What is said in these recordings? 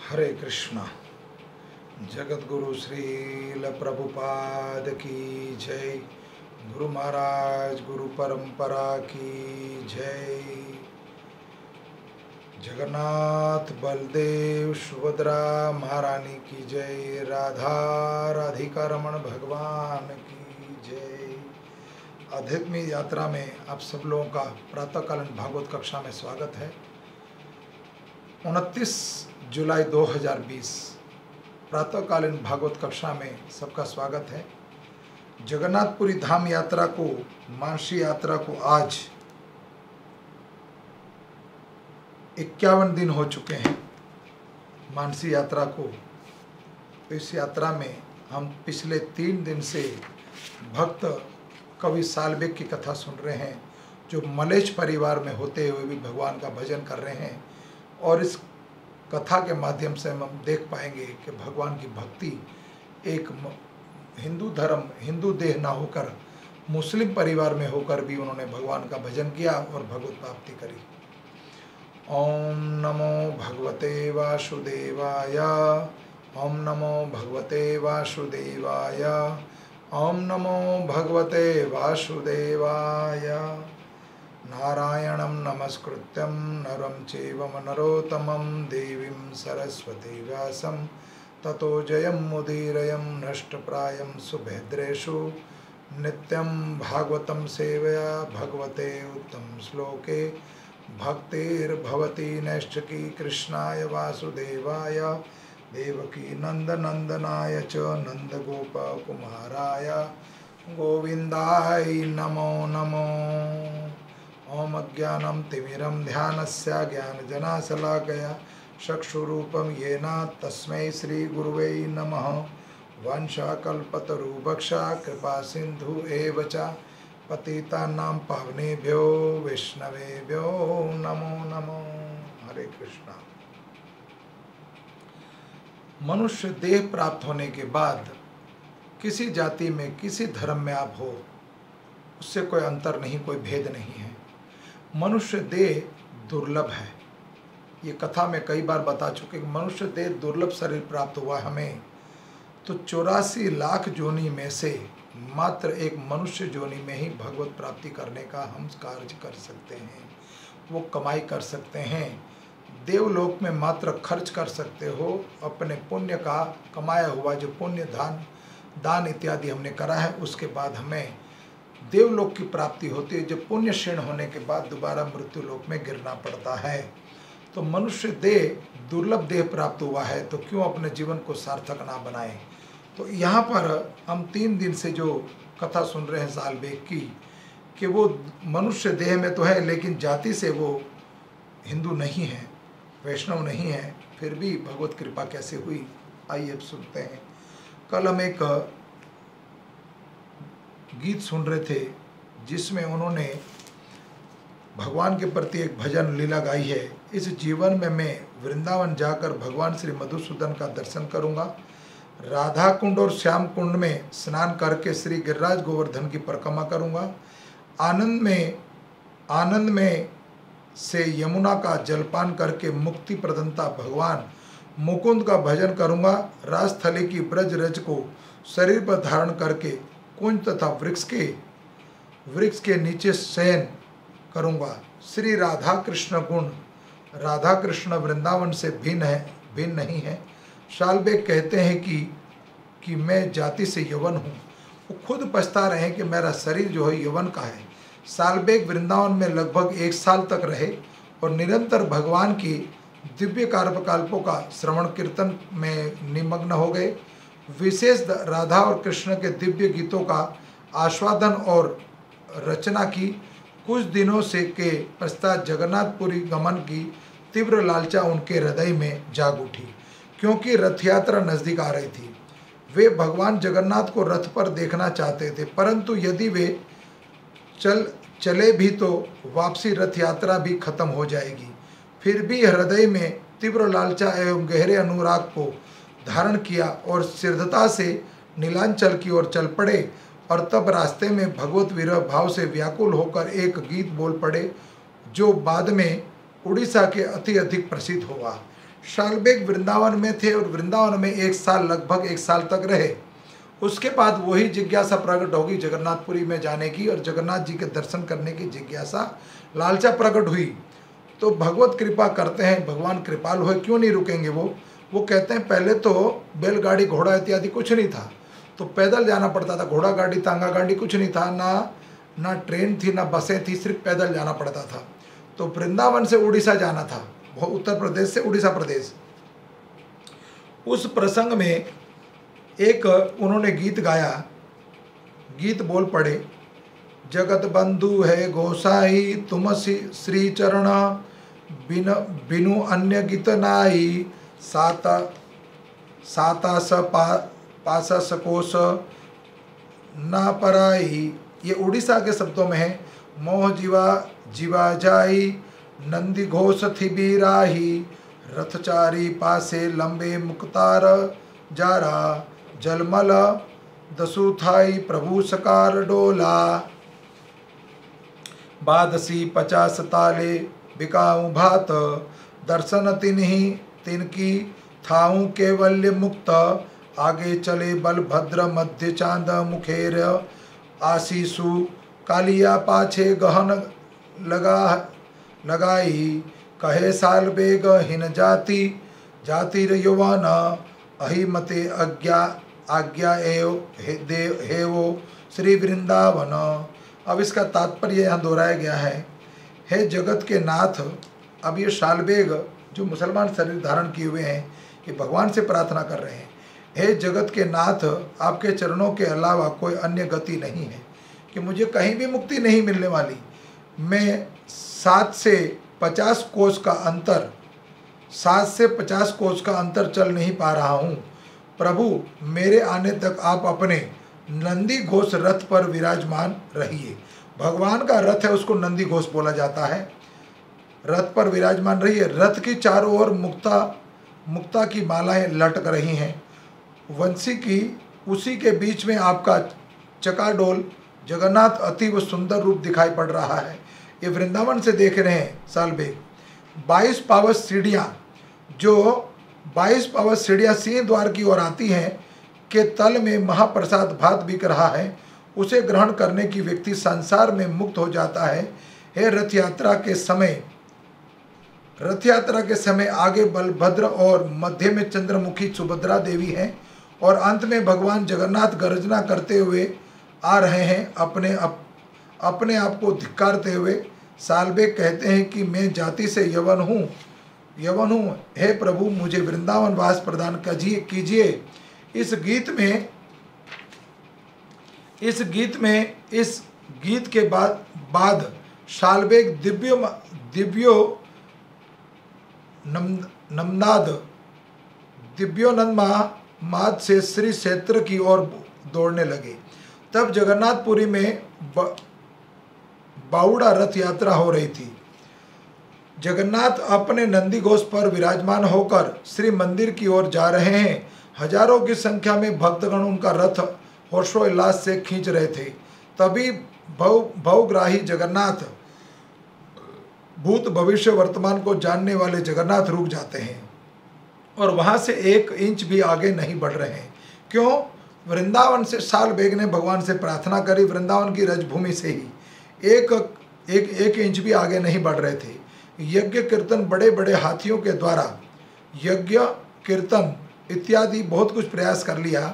हरे कृष्णा। जगत गुरु श्रील प्रभुपाद की जय। गुरु महाराज गुरु परंपरा की जय। जगन्नाथ बलदेव सुभद्रा महारानी की जय। राधा राधिका रमण भगवान की जय। आध्यात्मिक यात्रा में आप सब लोगों का प्रातःकालीन भागवत कक्षा में स्वागत है। 29 जुलाई 2020 प्रातःकालीन भागवत कक्षा में सबका स्वागत है। जगन्नाथपुरी धाम यात्रा को, मानसी यात्रा को आज 51 दिन हो चुके हैं। मानसी यात्रा को, इस यात्रा में हम पिछले 3 दिन से भक्त कवि सालबेग की कथा सुन रहे हैं, जो मलेच्छ परिवार में होते हुए भी भगवान का भजन कर रहे हैं। और इस कथा के माध्यम से हम देख पाएंगे कि भगवान की भक्ति एक हिंदू धर्म, हिंदू देह ना होकर मुस्लिम परिवार में होकर भी उन्होंने भगवान का भजन किया और भगवत प्राप्ति करी। ओम नमो भगवते वासुदेवाय। ओम नमो भगवते वासुदेवाय। ओम नमो भगवते वासुदेवाय। नारायणं नमस्कृत्यं नरं चैव नरोत्तमं देवीं सरस्वती व्यासं ततो जयमुदीरयं नष्टप्रायं सुभद्रेषु नित्यं भागवतं सेवया भगवते उत्तम श्लोके भक्तिर्भवति नैष्ठिकी कृष्णाय वासुदेवाय देवकी नंदनंदनाय च नंदगोपकुमाराय गोविंदाय नमो नमो। ओम अज्ञानं तिमिरं ध्यानस्य ज्ञानजनाशलाकया चक्षुरूपं येन तस्मै श्रीगुरुवे नमः। वंशकल्पतरुभक्षा कृपा सिंधु एव च पतितानां पावनेभ्यो वैष्णवेभ्यो नमो नमो। हरे कृष्णा। मनुष्य देह प्राप्त होने के बाद किसी जाति में, किसी धर्म में आप हो, उससे कोई अंतर नहीं, कोई भेद नहीं है। मनुष्य देह दुर्लभ है। ये कथा में कई बार बता चुके कि मनुष्य देह दुर्लभ शरीर प्राप्त हुआ हमें, तो 84 लाख जोनी में से मात्र एक मनुष्य जोनी में ही भगवत प्राप्ति करने का हम कार्य कर सकते हैं, वो कमाई कर सकते हैं। देवलोक में मात्र खर्च कर सकते हो अपने पुण्य का कमाया हुआ, जो पुण्य दान इत्यादि हमने करा है, उसके बाद हमें देवलोक की प्राप्ति होती है। जब पुण्य क्षीण होने के बाद दोबारा मृत्यु लोक में गिरना पड़ता है। तो मनुष्य देह दुर्लभ देह प्राप्त हुआ है, तो क्यों अपने जीवन को सार्थक ना बनाए। तो यहाँ पर हम 3 दिन से जो कथा सुन रहे हैं सालबेग की, कि वो मनुष्य देह में तो है लेकिन जाति से वो हिंदू नहीं है, वैष्णव नहीं है, फिर भी भगवत कृपा कैसे हुई, आइए अब सुनते हैं। कल हम एक गीत सुन रहे थे जिसमें उन्होंने भगवान के प्रति एक भजन लीला गाई है। इस जीवन में मैं वृंदावन जाकर भगवान श्री मधुसूदन का दर्शन करूंगा, राधा कुंड और श्याम कुंड में स्नान करके श्री गिरिराज गोवर्धन की परिक्रमा करूंगा, आनंद में से यमुना का जलपान करके मुक्ति प्रदंता भगवान मुकुंद का भजन करूंगा, राजस्थली की ब्रज रज को शरीर पर धारण करके कुंज तथा वृक्ष के नीचे शयन करूंगा। श्री राधा कृष्ण गुण, राधा कृष्ण वृंदावन से भिन्न नहीं है। सालबेग कहते हैं कि मैं जाति से यवन हूँ। वो खुद पछता रहे हैं कि मेरा शरीर जो है यवन का है। सालबेग वृंदावन में लगभग 1 साल तक रहे और निरंतर भगवान की दिव्य कार्यकल्पों का श्रवण कीर्तन में निमग्न हो गए। विशेष राधा और कृष्ण के दिव्य गीतों का आस्वादन और रचना की। कुछ दिनों से के पश्चात जगन्नाथपुरी गमन की तीव्र लालसा उनके हृदय में जाग उठी, क्योंकि रथ यात्रा नजदीक आ रही थी। वे भगवान जगन्नाथ को रथ पर देखना चाहते थे, परंतु यदि वे चले भी तो वापसी रथ यात्रा भी खत्म हो जाएगी। फिर भी हृदय में तीव्र लालसा एवं गहरे अनुराग को धारण किया और श्रद्धता से नीलांचल की ओर चल पड़े। और तब रास्ते में भगवत विरह भाव से व्याकुल होकर एक गीत बोल पड़े, जो बाद में उड़ीसा के अति अधिक प्रसिद्ध हुआ। शालबेग वृंदावन में थे और वृंदावन में 1 साल, लगभग 1 साल तक रहे। उसके बाद वही जिज्ञासा प्रकट होगी जगन्नाथपुरी में जाने की, और जगन्नाथ जी के दर्शन करने की जिज्ञासा, लालसा प्रकट हुई। तो भगवत कृपा करते हैं, भगवान कृपाल हुए, क्यों नहीं रुकेंगे वो कहते हैं पहले तो बैलगाड़ी, घोड़ा इत्यादि कुछ नहीं था, तो पैदल जाना पड़ता था। घोड़ा गाड़ी, तांगा गाड़ी कुछ नहीं था, ना ट्रेन थी, ना बसें थी, सिर्फ पैदल जाना पड़ता था। तो वृंदावन से उड़ीसा जाना था, उत्तर प्रदेश से उड़ीसा प्रदेश। उस प्रसंग में एक उन्होंने गीत गाया, गीत बोल पड़े, जगत बंधु है गोसाई तुम श्री चरण, बिनु अन्य गीत नाई, साता स पासा सकोस ना पराई। ये उड़ीसा के शब्दों में है। मोह जीवा जाई, नंदी घोष थी बीराही, रथचारी पासे लंबे मुक्तार जारा, जलमल दसु थाई प्रभु सकार डोला, बादसी 50 ताले बिकाऊं भात, दर्शन तिनकी थाऊं केवल्य मुक्त, आगे चले बलभद्र मध्य चांद मुखेर, आशीषु कालिया पाछे गहन लगाई, कहे साल बेग हिन जातिर यौवन, अहिमते आज्ञा हेवो श्री वृंदावन। अब इसका तात्पर्य यहाँ दोहराया गया है, हे जगत के नाथ। अब ये शालबेग जो मुसलमान शरीर धारण किए हुए हैं, ये भगवान से प्रार्थना कर रहे हैं, हे जगत के नाथ, आपके चरणों के अलावा कोई अन्य गति नहीं है, कि मुझे कहीं भी मुक्ति नहीं मिलने वाली। मैं 7 से 50 कोस का अंतर 7 से 50 कोस का अंतर चल नहीं पा रहा हूँ। प्रभु, मेरे आने तक आप अपने नंदी घोष रथ पर विराजमान रहिए। भगवान का रथ है, उसको नंदी घोष बोला जाता है। रथ पर विराजमान रहिए। रथ की चारों ओर मुक्ता की मालाएं लटक रही हैं। वंशी की उसी के बीच में आपका चकाडोल जगन्नाथ अतीव सुंदर रूप दिखाई पड़ रहा है। ये वृंदावन से देख रहे हैं शालबेग। 22 पावस सीढ़ियाँ, जो 22 पावस सीढ़ियाँ सिंह द्वार की ओर आती हैं, के तल में महाप्रसाद भात बिक रहा है। उसे ग्रहण करने की व्यक्ति संसार में मुक्त हो जाता है। हे रथ यात्रा के समय आगे बलभद्र और मध्य में चंद्रमुखी सुभद्रा देवी हैं, और अंत में भगवान जगन्नाथ गर्जना करते हुए आ रहे हैं, अपने आप को धिक्कारते हुए। शालबेग कहते हैं कि मैं जाति से यवन हूँ, हे प्रभु मुझे वृंदावन वास प्रदान कीजिए। इस गीत के बाद शालबेग दिव्योन्माद से श्री क्षेत्र की ओर दौड़ने लगे। तब जगन्नाथपुरी में बाउड़ा रथ यात्रा हो रही थी। जगन्नाथ अपने नंदी घोष पर विराजमान होकर श्री मंदिर की ओर जा रहे हैं। हजारों की संख्या में भक्तगण उनका रथ हर्षोल्लास से खींच रहे थे। तभी भवग्राही जगन्नाथ, भूत भविष्य वर्तमान को जानने वाले जगन्नाथ रुक जाते हैं और वहां से 1 इंच भी आगे नहीं बढ़ रहे हैं। क्यों? वृंदावन से शालबेग ने भगवान से प्रार्थना करी, वृंदावन की रजभूमि से ही एक इंच भी आगे नहीं बढ़ रहे थे। यज्ञ कीर्तन, बड़े बड़े हाथियों के द्वारा यज्ञ कीर्तन इत्यादि बहुत कुछ प्रयास कर लिया।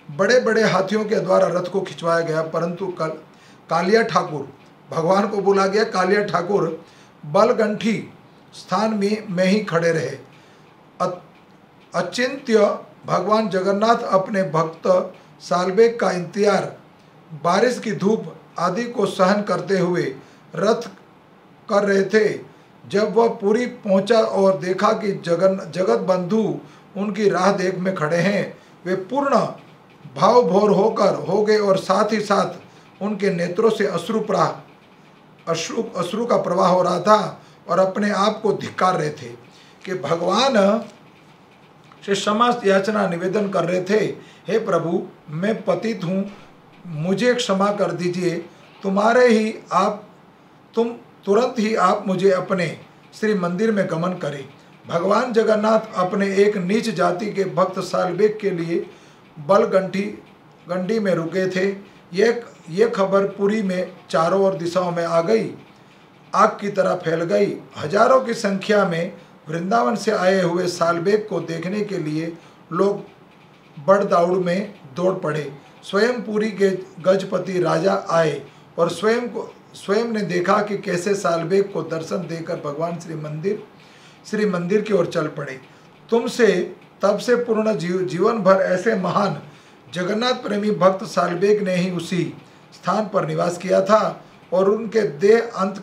बड़े बड़े हाथियों के द्वारा रथ को खिंचवाया गया, परंतु कालिया ठाकुर, भगवान को बोला गया, कालिया ठाकुर बलगंठी स्थान में ही खड़े रहे। अचिंत्य भगवान जगन्नाथ अपने भक्त शालबेग का इंतजार बारिश की धूप आदि को सहन करते हुए रथ कर रहे थे। जब वह पुरी पहुंचा और देखा कि जगत बंधु उनकी राह देख में खड़े हैं, वे पूर्ण भावभोर हो गए और साथ ही साथ उनके नेत्रों से अश्रु का प्रवाह हो रहा था और अपने आप को धिक्कार रहे थे कि भगवान से क्षमा याचना निवेदन कर रहे थे। हे प्रभु, मैं पतित हूँ, मुझे क्षमा कर दीजिए। तुम तुरंत ही आप मुझे अपने श्री मंदिर में गमन करें। भगवान जगन्नाथ अपने एक नीच जाति के भक्त सालबेग के लिए गंडी में रुके थे। ये खबर पुरी में चारों ओर दिशाओं में आ गई, आग की तरह फैल गई। हजारों की संख्या में वृंदावन से आए हुए सालबेग को देखने के लिए लोग बड़ दौड़ में दौड़ पड़े। स्वयं पुरी के गजपति राजा आए और स्वयं ने देखा कि कैसे सालबेग को दर्शन देकर भगवान श्री मंदिर की ओर चल पड़े। तब से पूर्ण जीवन भर ऐसे महान जगन्नाथ प्रेमी भक्त सालबेग ने ही उसी स्थान पर निवास किया था और उनके देहांत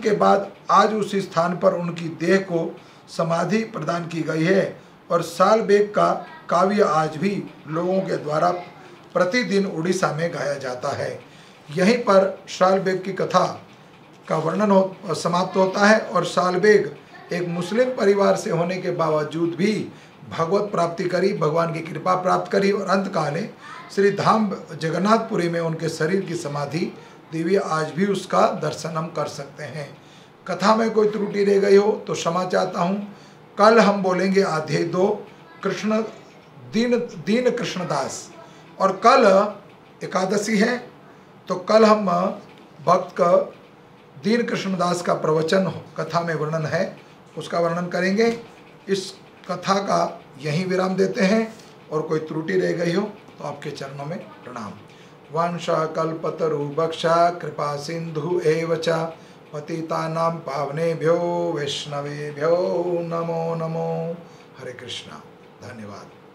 के बाद आज उसी स्थान पर उनकी देह को समाधि प्रदान की गई है और सालबेग का काव्य आज भी लोगों के द्वारा प्रतिदिन उड़ीसा में गाया जाता है। यहीं पर सालबेग की कथा का वर्णन समाप्त होता है और सालबेग एक मुस्लिम परिवार से होने के बावजूद भी भगवत प्राप्ति करी, भगवान की कृपा प्राप्त करी और अंतकाले श्री धाम जगन्नाथपुरी में उनके शरीर की समाधि देवी आज भी उसका दर्शन हम कर सकते हैं। कथा में कोई त्रुटि रह गई हो तो क्षमा चाहता हूँ। कल हम बोलेंगे अध्याय 2 दीन कृष्णदास और कल एकादशी है तो कल हम भक्त का दीन कृष्णदास का प्रवचन कथा में वर्णन है, उसका वर्णन करेंगे। इस कथा का यहीं विराम देते हैं और कोई त्रुटि रह गई हो तो आपके चरणों में प्रणाम। वंशा कल्पतरुभक्षा कृपा सिंधु एव च पतितानां पावनेभ्यो वैष्णवेभ्यो नमो नमो। हरे कृष्णा। धन्यवाद।